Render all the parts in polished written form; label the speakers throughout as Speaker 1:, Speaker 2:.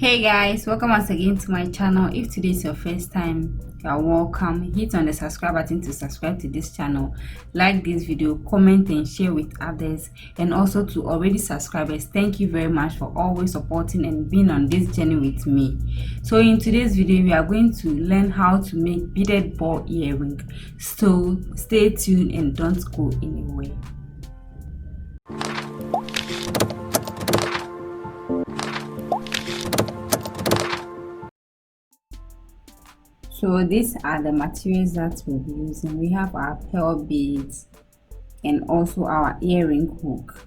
Speaker 1: Hey guys, welcome once again to my channel. If today is your first time, you are welcome. Hit on the subscribe button to subscribe to this channel, like this video, comment and share with others, and also to already subscribers, thank you very much for always supporting and being on this journey with me. So in today's video we are going to learn how to make beaded ball earring, so stay tuned and don't go anywhere. So these are the materials that we'll be using. We have our pearl beads and also our earring hook.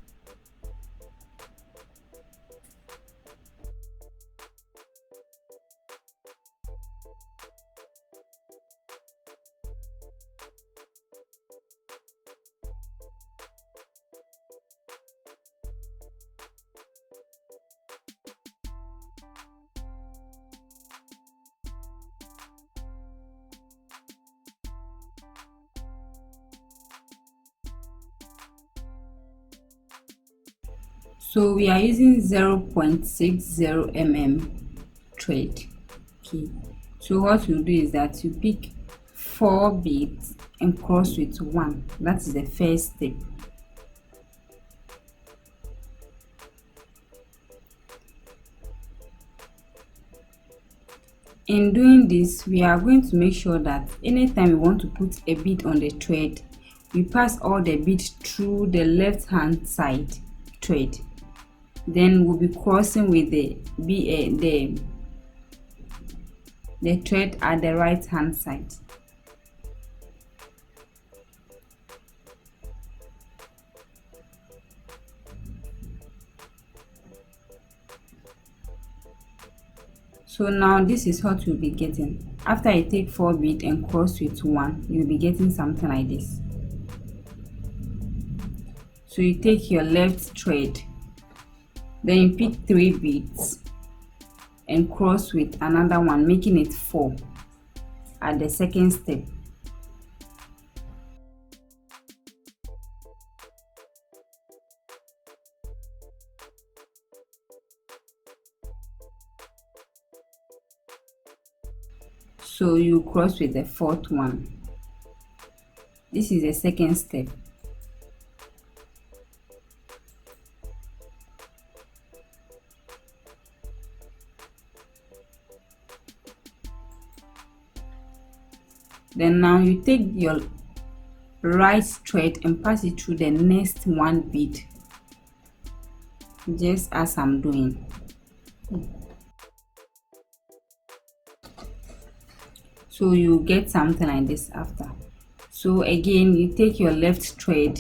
Speaker 1: So we are using 0.60 mm thread. Okay, so what you do is that you pick 4 beads and cross with 1. That is the first step. In doing this, we are going to make sure that anytime we want to put a bead on the thread, we pass all the beads through the left hand side thread. Then we'll be crossing with the thread at the right hand side. So now this is what you'll be getting. After you take 4 beads and cross with 1, you'll be getting something like this. So you take your left thread, then you pick 3 beads and cross with another one, making it 4 at the second step. So you cross with the 4th one. This is the second step. Then now you take your right thread and pass it through the next 1 bead, just as I'm doing. So you get something like this after. So again, you take your left thread,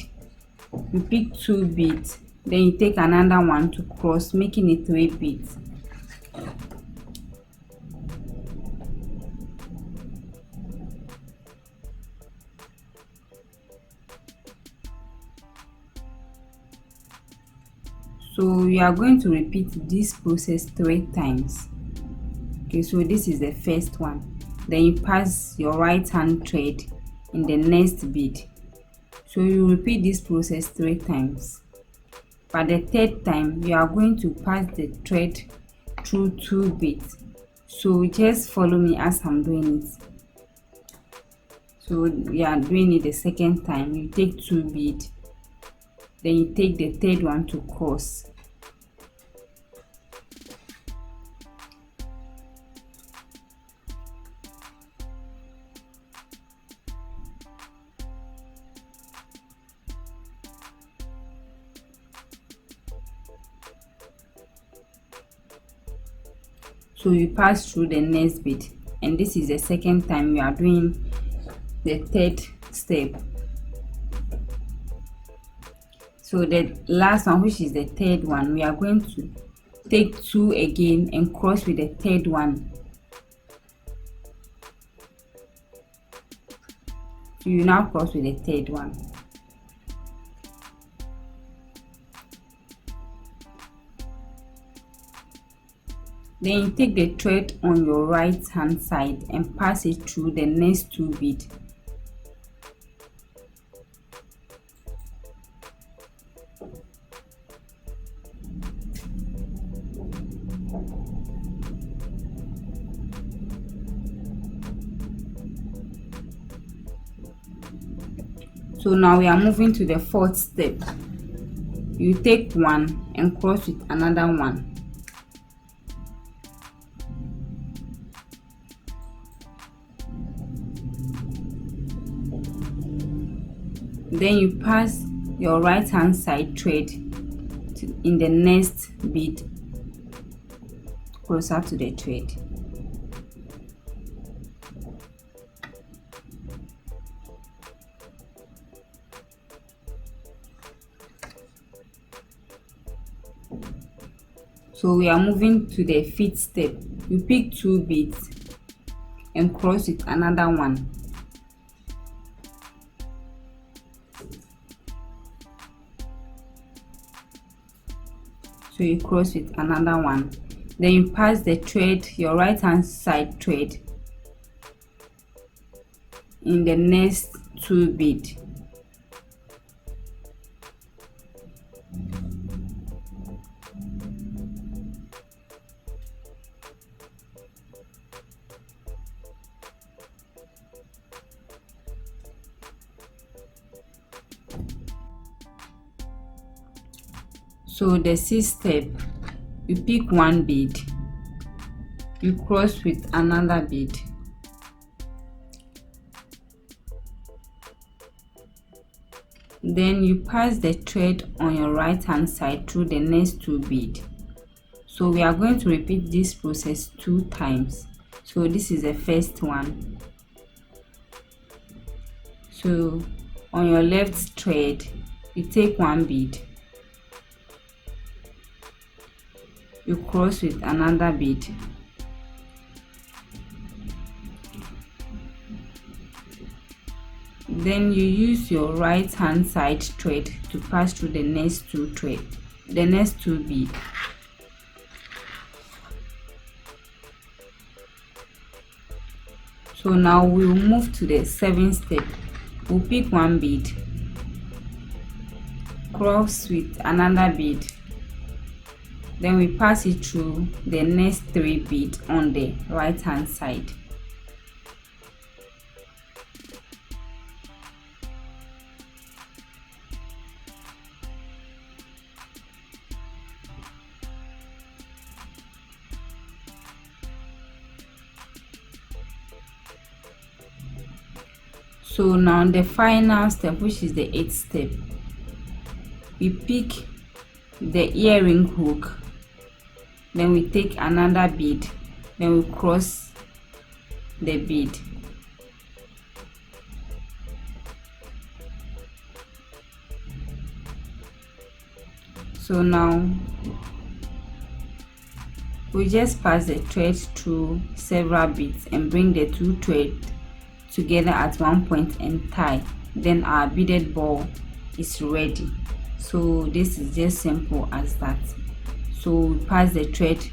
Speaker 1: you pick 2 beads, then you take another one to cross, making it 3 beads. So you are going to repeat this process 3 times. Okay, so this is the first one. Then you pass your right hand thread in the next bead. So you repeat this process 3 times. But the 3rd time, you are going to pass the thread through 2 beads. So just follow me as I'm doing it. So we are doing it the 2nd time. You take 2 beads, then you take the 3rd one to cross. So you pass through the next bead, and this is the 2nd time we are doing the 3rd step. So the last one, which is the 3rd one, we are going to take 2 again and cross with the 3rd one. So you now cross with the 3rd one. Then you take the thread on your right hand side and pass it through the next 2 beads. So now we are moving to the fourth step. You take one and cross with another one. Then you pass your right hand side thread in the next bead closer to the thread. So we are moving to the fifth step. You pick two beads and cross with another one. So you cross with another one. Then you pass the thread, your right hand side thread, in the next two beads. So the sixth step, you pick one bead, you cross with another bead. Then you pass the thread on your right hand side through the next two beads. So we are going to repeat this process 2 times. So this is the first one. So on your left thread, you take one bead, you cross with another bead. Then you use your right hand side thread to pass through the next two beads. So now we'll move to the seventh step. We'll pick one bead, cross with another bead. Then we pass it through the next 3 beads on the right hand side. So now the final step, which is the 8th step, we pick the earring hook, then we take another bead, then we cross the bead. So now we just pass the thread through several beads and bring the 2 threads together at one point and tie. Then our beaded ball is ready. So this is just simple as that. So we pass the thread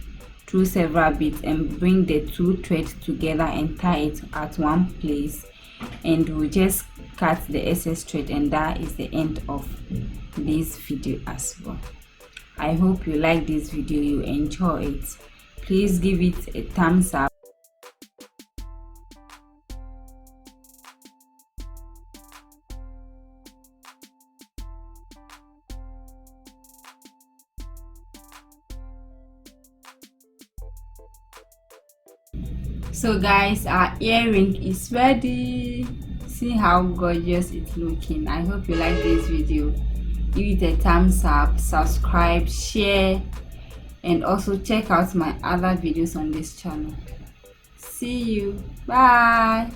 Speaker 1: through several beads and bring the 2 threads together and tie it at one place, and we just cut the excess thread, and that is the end of this video as well. I hope you like this video, you enjoy it. Please give it a thumbs up. So guys, our earring is ready. See how gorgeous it's looking. I hope you like this video. Give it a thumbs up, subscribe, share, and also check out my other videos on this channel. See you. Bye.